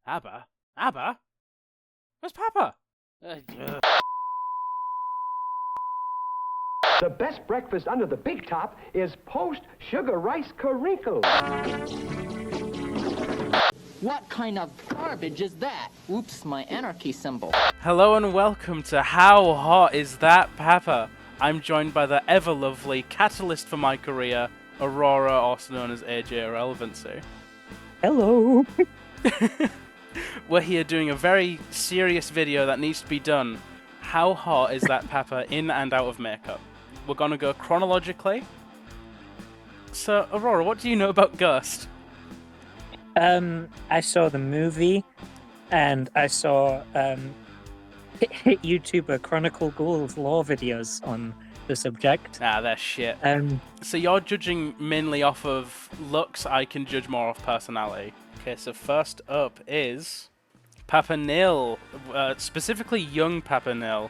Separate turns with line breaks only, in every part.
Abba? Abba? Where's Papa?
The best breakfast under the big top is post-sugar rice crinkles.
What kind of garbage is that? Oops, my anarchy symbol.
Hello and welcome to How Hot Is That, Papa? I'm joined by the ever-lovely catalyst for my career, Aurora, also known as AJ Irrelevancy.
Hello.
We're here doing a very serious video that needs to be done. How hot is that, Papa, in and out of makeup? We're gonna go chronologically. So, Aurora, what do you know about Ghost?
I saw the movie, and I saw YouTuber Chronicle Ghoul's law videos on the subject.
Ah, they're shit.
So
you're judging mainly off of looks, I can judge more off personality. Okay, so first up is Papa Nihil, specifically young Papa Nihil.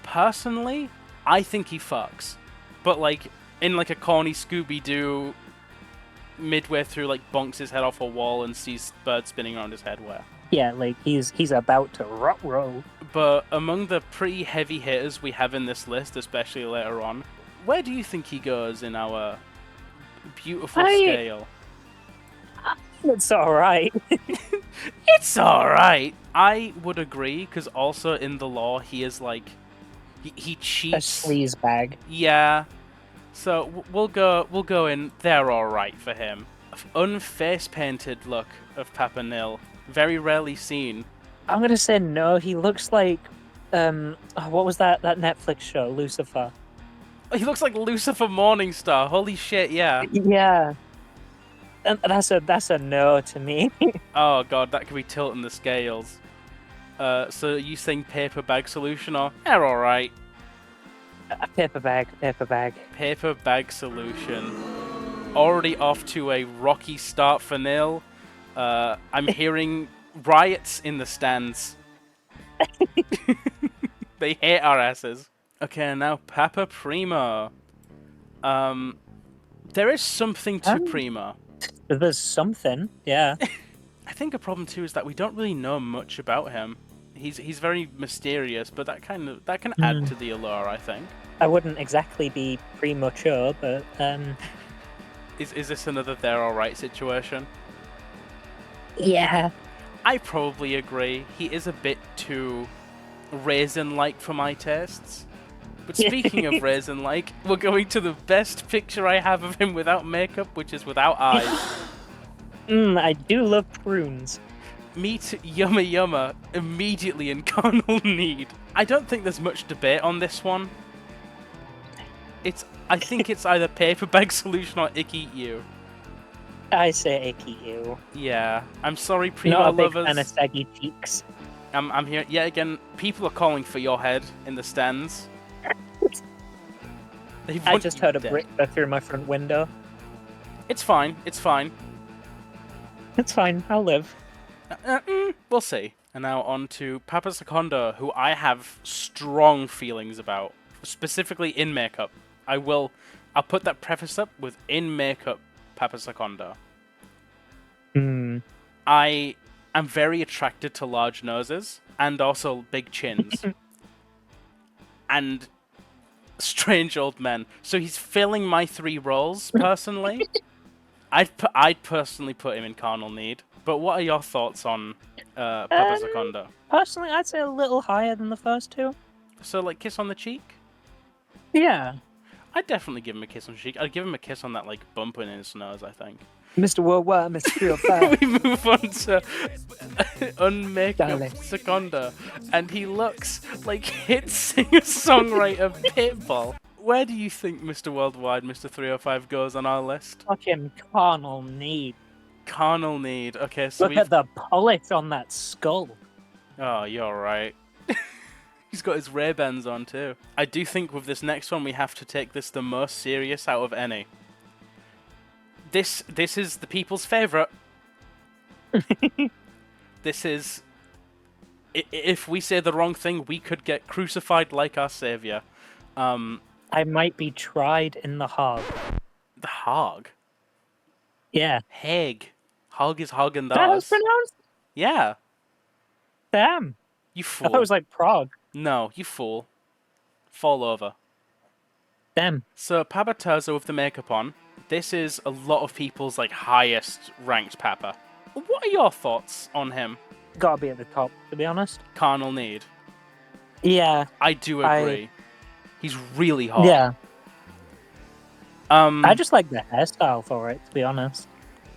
Personally, I think he fucks. But like, in like a corny Scooby-Doo, midway through like bonks his head off a wall and sees birds spinning around his head where.
yeah, like he's about to roll.
But among the pretty heavy hitters we have in this list, especially later on, where do you think he goes in our beautiful scale?
It's alright.
It's alright. I would agree, because also in the law he is like, he
A
cheats.
sleaze bag.
Yeah. So we'll go in. They're all right for him. Unface painted look of Papa Nihil, very rarely seen.
I'm gonna say no. He looks like what was that Netflix show, Lucifer?
He looks like Lucifer Morningstar. Holy shit, yeah.
Yeah. And that's a no to me.
Oh god, that could be tilting the scales. So you saying paper bag solution or they're all right?
Paper bag.
Paper bag solution. Already off to a rocky start for Nihil. I'm hearing riots in the stands. They hate our asses. Okay, now Papa Primo. There is something to Primo.
There's something, yeah.
I think a problem too is that we don't really know much about him. He's very mysterious, but that can add to the allure, I think.
I wouldn't exactly be premature, but
Is this another they're alright situation?
yeah.
I probably agree. He is a bit too raisin-like for my tastes. But speaking of raisin-like, we're going to the best picture I have of him without makeup, which is without eyes.
I do love prunes.
Meet Yumma Yumma immediately in carnal need. I don't think there's much debate on this one. I think it's either paper bag solution or ick eat you.
I say icky you.
Yeah, I'm sorry, Primo
Not a big
lovers.
fan of saggy cheeks.
I'm here yet again. People are calling for your head in the stands. They
I
want
just
you
heard a
dead.
brick go through my front window.
It's fine. It's fine.
It's fine, I'll live.
We'll see. And now on to Papa Segundo, who I have strong feelings about, specifically in makeup. I'll put that preface up with in makeup Papa Segundo. I am very attracted to large noses and also big chins. And strange old men. So he's filling my three roles, personally. I'd personally put him in carnal need. But what are your thoughts on Papa Segundo?
Personally, I'd say a little higher than the first two.
So, like, kiss on the cheek?
Yeah.
I'd definitely give him a kiss on the cheek. I'd give him a kiss on that, like, bump in his nose, I think.
Mr. Worldwide, Mr. 305.
We move on to Unmakeup
Darling.
Segundo. And he looks like hit singer-songwriter Pitbull. Where do you think Mr. Worldwide, Mr. 305 goes on our list?
Fucking carnal need.
Carnal need. Okay, so
Look at the polish on that skull.
Oh, you're right. He's got his Ray-Bans on too. I do think with this next one we have to take this the most serious out of any. This is the people's favourite. This is... If we say the wrong thing, we could get crucified like our saviour.
I might be tried in the hog.
The Hog?
Yeah.
Hague. Hog is Hog and
Is that how it's
ours.
pronounced?
Yeah,
Damn.
you
I
fool.
thought it was like Prague.
No, you fool. Fall over.
Damn.
So Papa Terzo with the makeup on. This is a lot of people's like highest ranked Papa. What are your thoughts on him?
Gotta be at the top, to be honest.
Carnal Need.
Yeah.
I do agree. He's really hot.
Yeah.
I
I just like the hairstyle for it, to be honest.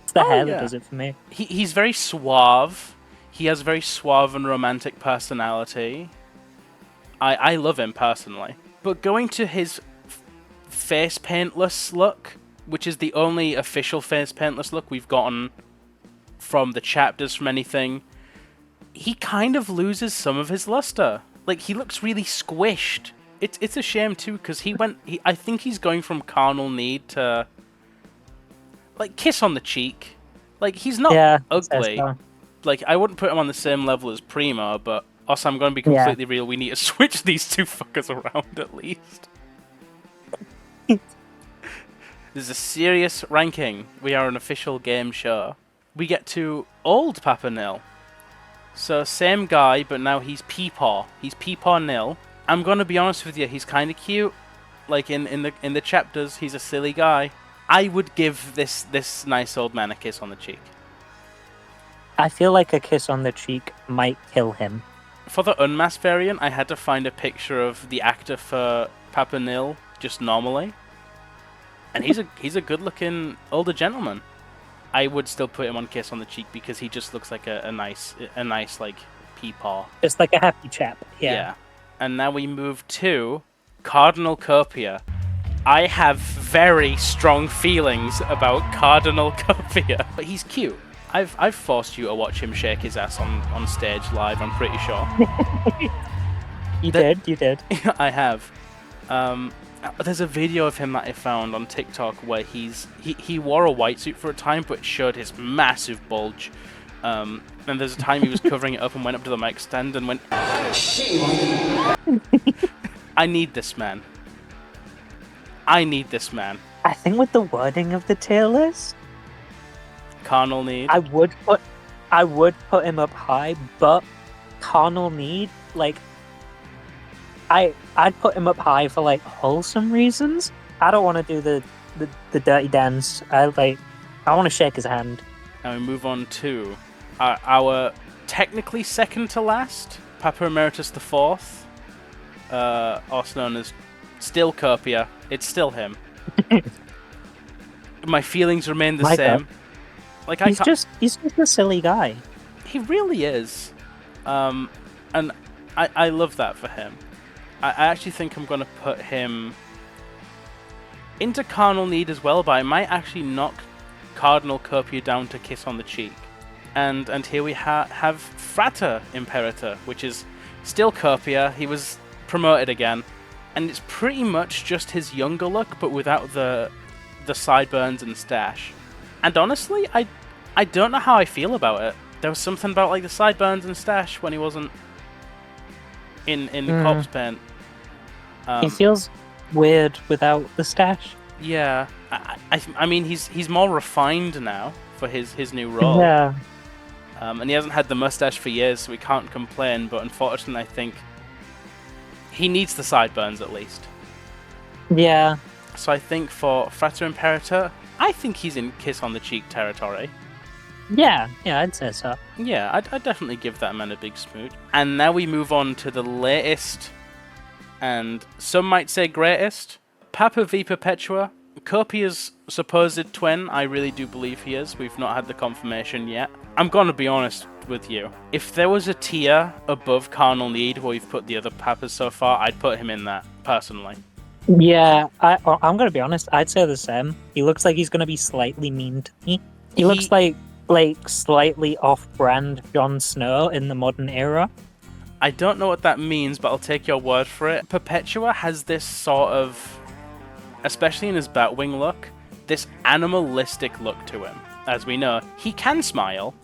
It's the hair that does it for me.
He's very suave. He has a very suave and romantic personality. I love him personally. But going to his face paintless look, which is the only official face paintless look we've gotten from the chapters, from anything, he kind of loses some of his luster. Like, he looks really squished. It's a shame too, because I think he's going from Carnal Need to like Kiss on the Cheek. Like, he's not ugly. Like, I wouldn't put him on the same level as Primo, but also I'm going to be completely real. We need to switch these two fuckers around at least. There's a serious ranking. We are an official game show. We get to old Papa Nil. So same guy, but now he's Peepaw. He's Peepaw Nil. I'm gonna be honest with you. He's kind of cute. Like in the chapters, he's a silly guy. I would give this nice old man a kiss on the cheek.
I feel like a kiss on the cheek might kill him.
For the unmasked variant, I had to find a picture of the actor for Papa Nil just normally, and he's a good-looking older gentleman. I would still put him on kiss on the cheek because he just looks like a nice like peepaw.
Just like a happy chap.
Yeah. And now we move to Cardinal Copia. I have very strong feelings about Cardinal Copia, but he's cute. I've forced you to watch him shake his ass on stage live, I'm pretty sure.
You did.
I have. There's a video of him that I found on TikTok where he wore a white suit for a time, but it showed his massive bulge. And there's a time he was covering it up and went up to the mic stand and went, I need this man. I need this man.
I think with the wording of the tier list,
Carnal Need.
I would put him up high, but Carnal Need, like, I'd put him up high for like wholesome reasons. I don't want to do the dirty dance. I want to shake his hand.
And we move on to our technically second to last, Papa Emeritus the Fourth, also known as still Copia. It's still him. My feelings remain the same. Like he's just
a silly guy.
He really is, and I love that for him. I actually think I'm going to put him into Carnal Need as well, but I might actually knock Cardinal Copia down to kiss on the cheek. And here we have Frater Imperator, which is still Copia. He was promoted again, and it's pretty much just his younger look, but without the sideburns and stash. And honestly, I don't know how I feel about it. There was something about like the sideburns and stash when he wasn't in the corpse paint.
He feels weird without the stash.
Yeah, I mean he's more refined now for his new role.
Yeah.
And he hasn't had the mustache for years, so we can't complain. But unfortunately, I think he needs the sideburns at least.
Yeah.
So I think for Frater Imperator, I think he's in kiss on the cheek territory.
Yeah, I'd say so.
Yeah, I'd definitely give that man a big smooch. And now we move on to the latest, and some might say greatest, Papa v Perpetua. Copia's supposed twin, I really do believe he is. We've not had the confirmation yet. I'm gonna be honest with you. If there was a tier above Carnal Need where we've put the other Papas so far, I'd put him in that, personally.
Yeah, I'm gonna be honest, I'd say the same. He looks like he's gonna be slightly mean to me. He looks like slightly off-brand Jon Snow in the modern era.
I don't know what that means, but I'll take your word for it. Perpetua has this sort of, especially in his Batwing look, this animalistic look to him. As we know, he can smile.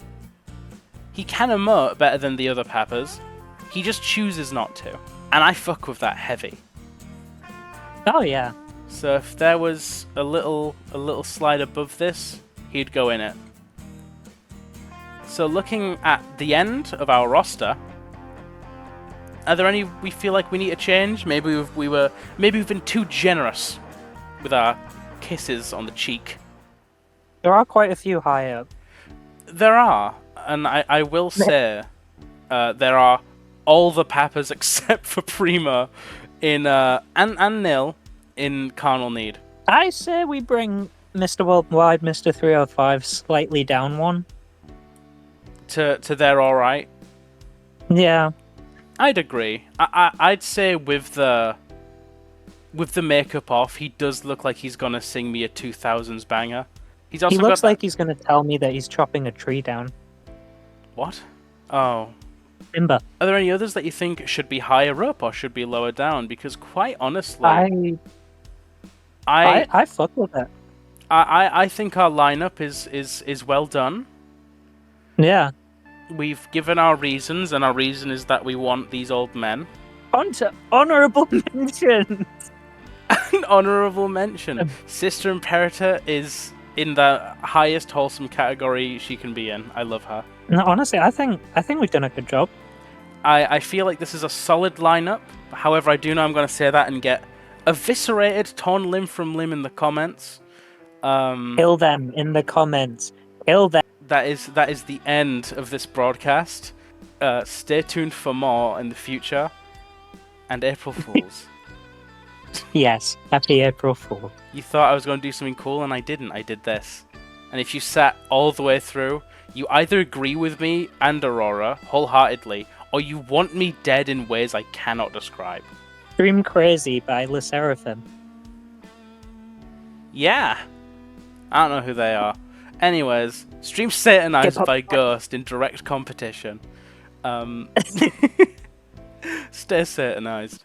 He can emote better than the other Papas. He just chooses not to. And I fuck with that heavy.
Oh yeah.
So if there was a little slide above this, he'd go in it. So looking at the end of our roster, are there any we feel like we need to change? Maybe we've been too generous with our kisses on the cheek.
There are quite a few high up.
There are, and I will say, there are all the Papas except for Primo in and Nihil in Carnal Need.
I say we bring Mr. Worldwide, Mr. 305 slightly down one.
To they're all right.
Yeah.
I'd agree. I'd say with the makeup off, he does look like he's gonna sing me a 2000s banger. He's also
He looks
got
like he's going to tell me that he's chopping a tree down.
What? Oh.
Timber.
Are there any others that you think should be higher up or should be lower down? Because quite honestly,
I fuck with it.
I think our lineup is well done.
Yeah.
We've given our reasons, and our reason is that we want these old men.
On to honourable mention.
An honourable mention. Sister Imperator is in the highest wholesome category she can be in. I love her.
No, honestly, I think we've done a good job.
I feel like this is a solid lineup. However, I do know I'm going to say that and get eviscerated, torn limb from limb in the comments.
Kill them in the comments. Kill them.
That is the end of this broadcast. Stay tuned for more in the future. And April Fools.
Yes, happy April Fool.
You thought I was going to do something cool, and I didn't. I did this. And if you sat all the way through, you either agree with me and Aurora wholeheartedly, or you want me dead in ways I cannot describe.
Dream Crazy by Le Seraphim.
Yeah. I don't know who they are. Anyways, Stream Satanized by Ghost in direct competition. Stay Satanized.